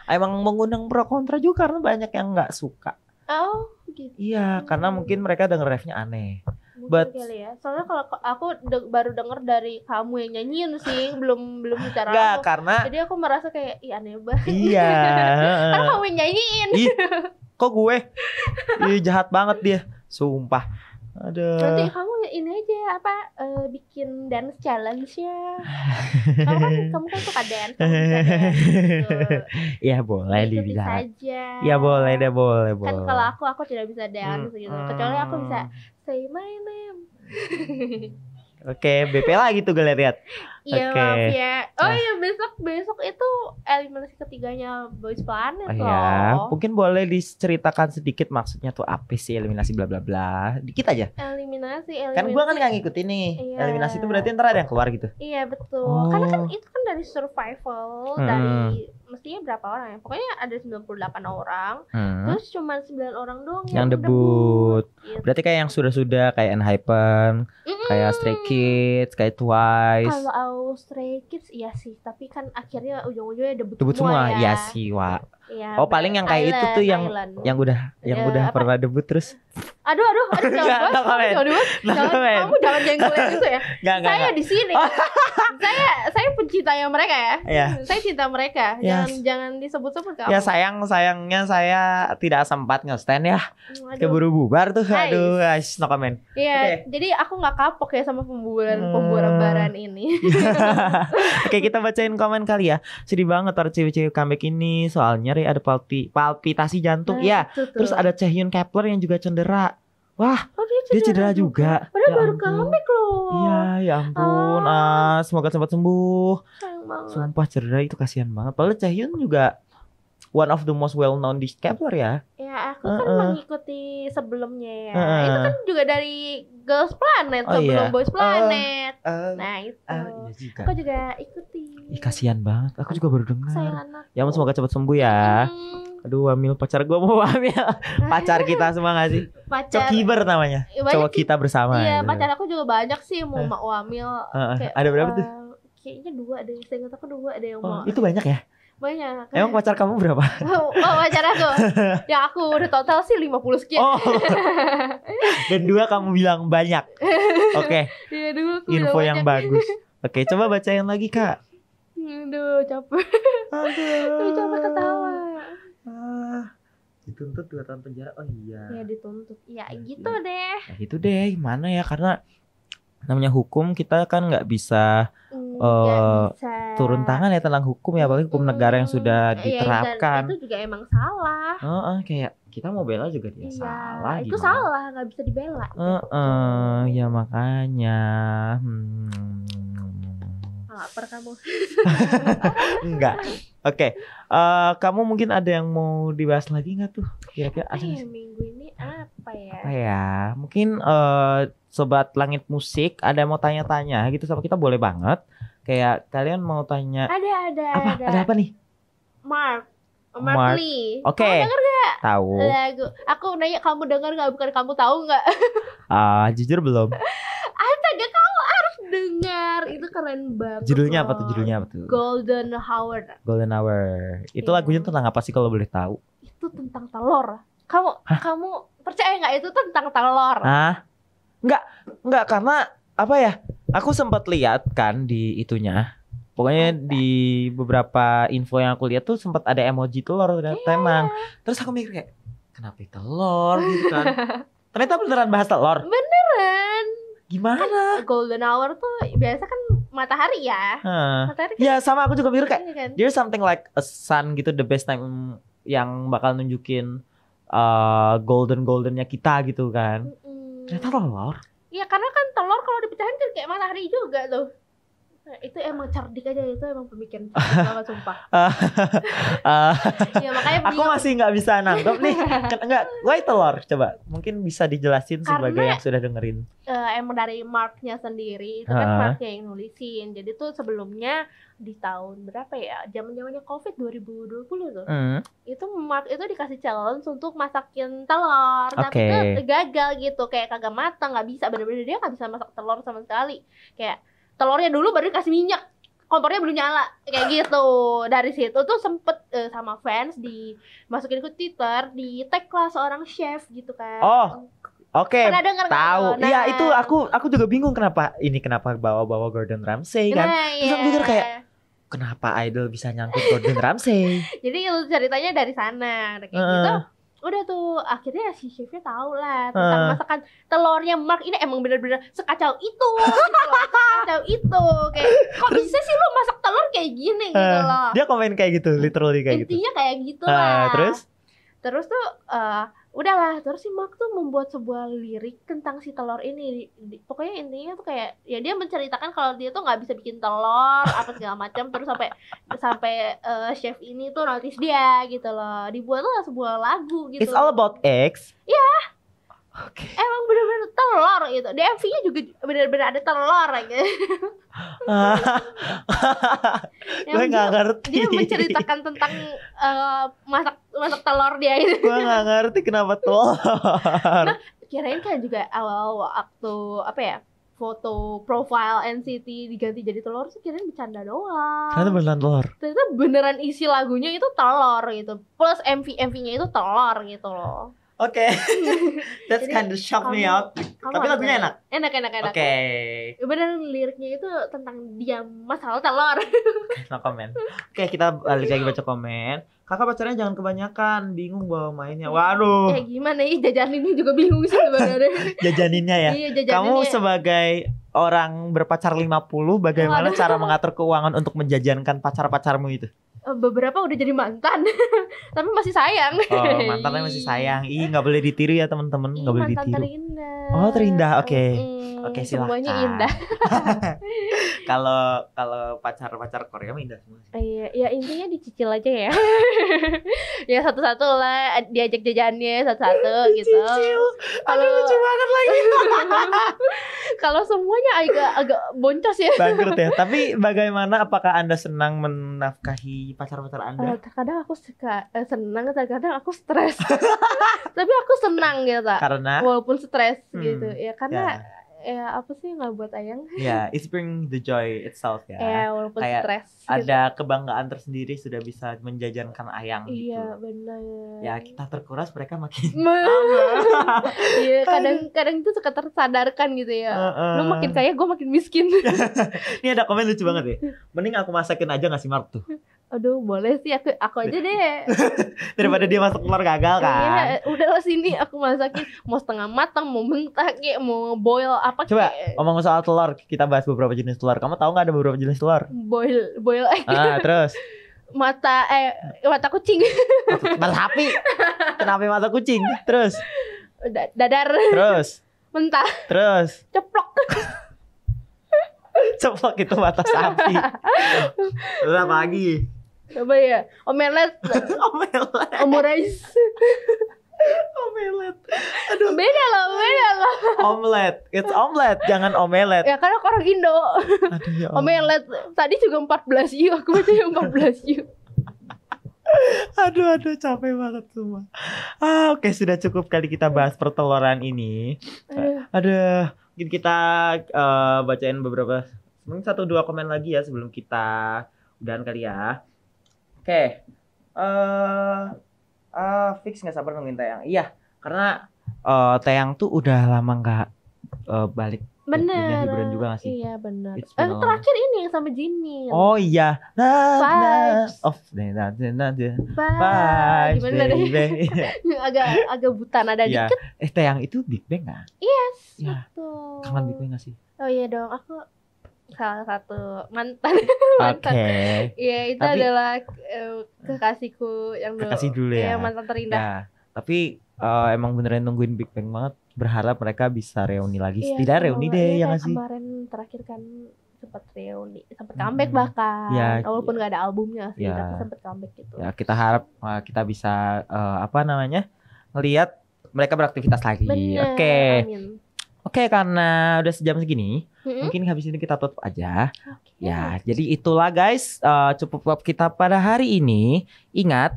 Emang mengundang pro kontra juga karena banyak yang nggak suka. Oh gitu. Iya, karena mungkin mereka denger refnya aneh. But kali ya. Soalnya kalau aku baru denger dari kamu yang nyanyiin sih, belum bicara Enggak, aku. karena jadi aku merasa kayak aneh banget. Iya. Karena kamu yang nyanyiin. Kok gue? Jahat banget dia, sumpah. Aduh. Nanti kamu ini aja bikin dance challenge-nya. kamu kan suka dance. Iya boleh dibilang. Saja. Ya boleh deh, boleh. Kan kalau aku tidak bisa dance gitu. Kecuali aku bisa say my name. Oke, BP lagi tuh gue lihat. Iya, maaf ya. Oh iya, besok itu eliminasi ketiganya Boys Planet loh. Iya, mungkin boleh diceritakan sedikit maksudnya tuh apa sih eliminasi bla bla bla. Dikit aja. Eliminasi. Kan gue kan nggak ngikutin nih. Iya. Eliminasi itu berarti ntar ada yang keluar gitu. Iya, betul. Karena kan itu kan dari survival dari mestinya berapa orang ya? Pokoknya ada 98 orang. Terus cuma 9 orang doang yang debut. Gitu. Berarti kayak yang sudah kayak Enhypen, kayak Stray Kids, kayak Twice. Kalau Stray Kids iya sih, tapi kan akhirnya ujung-ujungnya debut semua. Ya. Iya sih, Wak. Ya, paling yang kayak itu tuh yang udah pernah debut terus Aduh, jangan bahas. Kamu jangan jenggolin itu ya. Saya di sini. Saya pencintanya mereka ya. Saya cinta mereka. Jangan disebut-sebut kamu. Ya sayangnya saya tidak sempat nge-stand ya. Keburu bubar tuh. Aduh, guys, no comment. Iya, jadi aku nggak kapok ya sama pembubaran ini. Oke, kita bacain komen kali ya. Sedih banget para cewek-cewek comeback ini, soal nyeri, ada palpitasi jantung. Ya, terus ada Chaehyun Kepler yang juga cedera. Wah, dia cedera juga. Padahal baru comeback loh. Iya, ya ampun. Semoga cepat sembuh. Sayang banget. Sumpah cedera itu kasihan banget. Padahal Chaehyun juga one of the most well known di Kepler ya. Ya, aku kan mengikuti sebelumnya ya. Itu kan juga dari Girls Planet sebelum Boys Planet. Nah, itu. Juga. Aku juga ikuti. Kasihan banget. Aku juga baru dengar. Sayang anak. Ya, semoga cepat sembuh ya. Aduh, Wamil, pacar gue mau Wamil. Pacar kita semua gak sih? Cokiber namanya. Cowok kita bersama. Iya, pacar aku juga banyak sih mau Wamil. Ada berapa tuh? Kayaknya 2 deh. Saya ingat aku 2 ada yang mau. Itu banyak ya? Banyak. Emang pacar kamu berapa? Pacar aku. Ya aku udah total sih 50 sekian. Dan 2 kamu bilang banyak. Oke. Iya, 2 info yang bagus. Oke, coba bacain lagi, Kak. Aduh, capek. Capek ketawa. Dituntut 2 tahun penjara. Oh iya. Ya dituntut. Ya gitu deh. Ya gitu deh. Gimana ya, karena namanya hukum, kita kan nggak bisa turun tangan ya tentang hukum ya, apalagi hukum negara yang sudah diterapkan. Dan itu juga emang salah. Kayak kita mau bela juga dia salah. Itu salah, nggak bisa dibela. Ya makanya. Lapar kamu. Enggak. Oke. Kamu mungkin ada yang mau dibahas lagi nggak tuh? Kira-kira ada minggu ini apa ya? Apa ya? Mungkin Sobat Langit Musik ada yang mau tanya-tanya gitu sama kita, boleh banget. Kayak kalian mau tanya. Ada. Ada apa nih? Mark Lee. Oke. Kamu denger gak? Tahu. Aku nanya kamu denger gak, bukan kamu tahu gak? Jujur belum. Astaga, kamu harus dengar. Itu keren banget. Judulnya apa tuh? Golden Hour. Itu lagunya tentang apa sih kalau boleh tahu? Itu tentang telur. Kamu percaya gak itu tentang telur? Enggak, karena apa ya? Aku sempat lihat kan di itunya. Pokoknya di beberapa info yang aku lihat tuh sempat ada emoji telur emang. Terus aku mikir kayak, kenapa telur gitu kan? Ternyata beneran bahas telur. Beneran. Gimana? Kan golden hour tuh biasa kan matahari ya. Matahari kan. Ya sama aku juga mikir kayak kan? There's something like a sun gitu, the best time yang bakal nunjukin goldennya kita gitu kan. Ternyata telur. Iya, karena kan telur kalau dipecahin kan kayak matahari juga tuh. Nah, itu emang cerdik aja, itu emang pemikiran cerdik banget sumpah. Ya makanya aku masih nggak bisa nangkep nih. Enggak, why telur? Coba mungkin bisa dijelasin sebagai yang sudah dengerin. Emang dari Mark-nya sendiri, itu kan Mark-nya yang nulisin. Jadi tuh sebelumnya di tahun berapa ya? Zaman-zamannya Covid 2020 tuh. Itu Mark itu dikasih challenge untuk masakin telur. Tapi itu gagal gitu, kayak kagak matang, nggak bisa, bener-bener dia nggak bisa masak telur sama sekali. Kayak telurnya dulu baru dikasih minyak, kompornya belum nyala, kayak gitu. Dari situ tuh sempet sama fans dimasukin ke Twitter, di tag lah seorang chef gitu kan. Oke, tahu. Iya, itu aku juga bingung kenapa bawa Gordon Ramsay kan. Terus aku pikir kayak, kenapa idol bisa nyangkut Gordon Ramsay? Jadi itu ceritanya dari sana, kayak gitu. Udah tuh akhirnya si chefnya tahu lah tentang masakan telurnya Mark ini emang bener-bener sekacau itu gitu loh. Sekacau itu, kayak kok bisa sih lo masak telur kayak gini gitu loh. Dia komen kayak gitu, literally kayak gitu. Intinya kayak gitu lah. Terus tuh udahlah, terus si Mark tuh membuat sebuah lirik tentang si telur ini. Pokoknya intinya tuh kayak ya dia menceritakan kalau dia tuh nggak bisa bikin telur apa segala macam, terus sampai chef ini tuh notice dia gitu loh. Dibuatlah sebuah lagu gitu. It's all about eggs. Iya. Emang bener-bener telur gitu. Di MV-nya juga bener-bener ada telur gitu. Gue nggak ngerti. Dia menceritakan tentang masak telur dia itu. Gue nggak ngerti kenapa telur. Nah, kirain kan juga awal waktu apa ya, foto profile NCT diganti jadi telur sih kirain bercanda doang. Ternyata beneran telur. Ternyata beneran isi lagunya itu telur gitu. Plus MV-nya itu telur gitu loh. Oke. That's Jadi, kind of shock me out. Tapi lagunya enak. Enak. Oke. Bener, liriknya itu tentang dia masalah telur. No comment. Oke, kita balik lagi baca komen. Kakak pacarnya jangan kebanyakan, bingung bawa mainnya. Waduh. Gimana ya, jajaninnya juga bingung sih sebenarnya. Jajaninnya ya. Iya, jajaninnya. Kamu sebagai orang berpacar 50, bagaimana cara mengatur keuangan untuk menjajankan pacar-pacarmu itu? Beberapa udah jadi mantan. Tapi masih sayang. Oh, mantannya masih sayang. Ih, nggak boleh ditiru ya teman-teman, nggak boleh mantan ditiru. terindah. Oh, terindah. Oke. Oke, silakan. Semuanya indah. Kalau pacar-pacar Korea mah indah semua sih. Iya, ya intinya dicicil aja ya. Ya satu-satu lah, diajak jajannya satu-satu gitu. Cicil. Aduh, lucu banget lagi. Kalau semuanya agak boncos ya. Bangkrut ya. Tapi bagaimana, apakah Anda senang menafkahi pacar-pacar Anda? Terkadang aku senang, terkadang aku stres. Tapi aku senang gitu, Karena walaupun stres gitu. Ya karena ya apa sih nggak buat ayang? Ya, it's bring the joy itself ya. Ya walaupun kayak stres. Ada kebanggaan tersendiri sudah bisa menjajankan ayang gitu. Iya benar. Ya kita terkuras, mereka makin. Iya kadang itu suka tersadarkan gitu ya. Lu makin kaya, gue makin miskin. Ini ada komen lucu banget ya. Mending aku masakin aja ngasih Mark tuh. Aduh boleh sih, aku aja deh. Daripada dia masak telur gagal kan. Iya, udahlah sini aku masakin, mau setengah matang, mau mentah kayak, mau boil apa Coba kayak. ngomong soal telur, kita bahas beberapa jenis telur. Kamu tahu nggak ada beberapa jenis telur? Boil Terus mata kucing. mata sapi. Kenapa mata kucing? Terus Dadar. Terus Mentah. Terus Ceplok. Ceplok itu mata sapi. Terus apa lagi? Coba ya, omelet. Omurice. Omelet. Aduh. Beda loh. Omelet. It's omelet, jangan omelet. Ya kan aku orang Indo. Aduh, ya Allah. Omelet. Tadi juga 14 U, aku baca yang 14 U. Aduh, capek banget semua. Oke, sudah cukup kali kita bahas perteloran ini. Aduh, mungkin kita bacain beberapa, mungkin 1-2 komen lagi ya sebelum kita udahan kali ya. Oke. Fix nggak sabar nungguin Tayang. Iya, karena Tayang tuh udah lama nggak balik. Bener. Hiburan juga gak sih? Iya bener. Terakhir ini yang sama Jinin. Oh iya. Vibes. Vibes. Gimana deh? agak buta nada dikit. Tayang itu Big Bang gak? Yes. Ya. Betul. Kangen Big Bang gak sih? Oh iya dong. Aku salah satu mantan. Oke. Iya itu adalah kekasihku yang kekasih dulu ya. Mantan terindah. Ya. Tapi emang beneran nungguin Big Bang banget. Berharap mereka bisa reuni lagi. Tidak reuni deh ya nggak sih? Kemarin terakhir kan sempat reuni, sempat comeback bahkan. Ya, walaupun nggak ada albumnya sih, tapi sempat comeback gitu. Ya kita harap kita bisa ngelihat mereka beraktivitas lagi. Oke. Oke, karena udah sejam segini, mungkin habis ini kita tutup aja. Ya, jadi itulah guys, cukup kita pada hari ini. Ingat.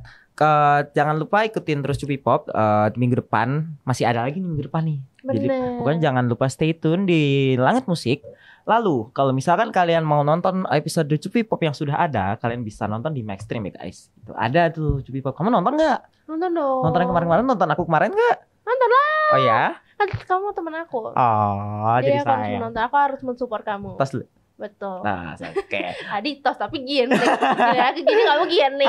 Jangan lupa ikutin terus Cupi Pop. Minggu depan masih ada lagi nih, minggu depan nih. Jadi pokoknya jangan lupa stay tune di Langit Musik. Lalu kalau misalkan kalian mau nonton episode Cupi Pop yang sudah ada, kalian bisa nonton di Maxstream ya guys. Itu ada tuh Cupi Pop. Kamu nonton nggak? Nonton dong. Nonton yang kemarin-kemarin, nonton aku kemarin nggak? Nonton lah. Oh ya? Kamu teman aku. Oh, jadi saya. Nonton aku harus mensupport kamu. Betul. Nah, oke. Tadi tos tapi gini kamu gini.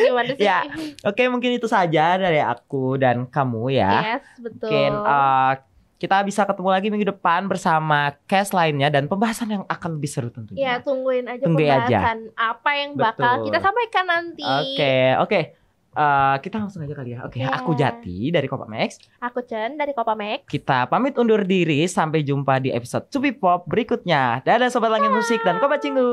Gimana sih? Ya, oke, mungkin itu saja dari aku dan kamu ya. Yes, betul. Mungkin kita bisa ketemu lagi minggu depan bersama cast lainnya dan pembahasan yang akan lebih seru tentunya. Ya, tungguin aja pembahasan apa yang bakal kita sampaikan nanti. Oke. Kita langsung aja kali ya. Oke, aku Jati dari Kopamax. Aku Chen dari Kopamax. Kita pamit undur diri. Sampai jumpa di episode Cupi Pop berikutnya. Dadah Sobat Langit Musik dan Kopa Cinggu.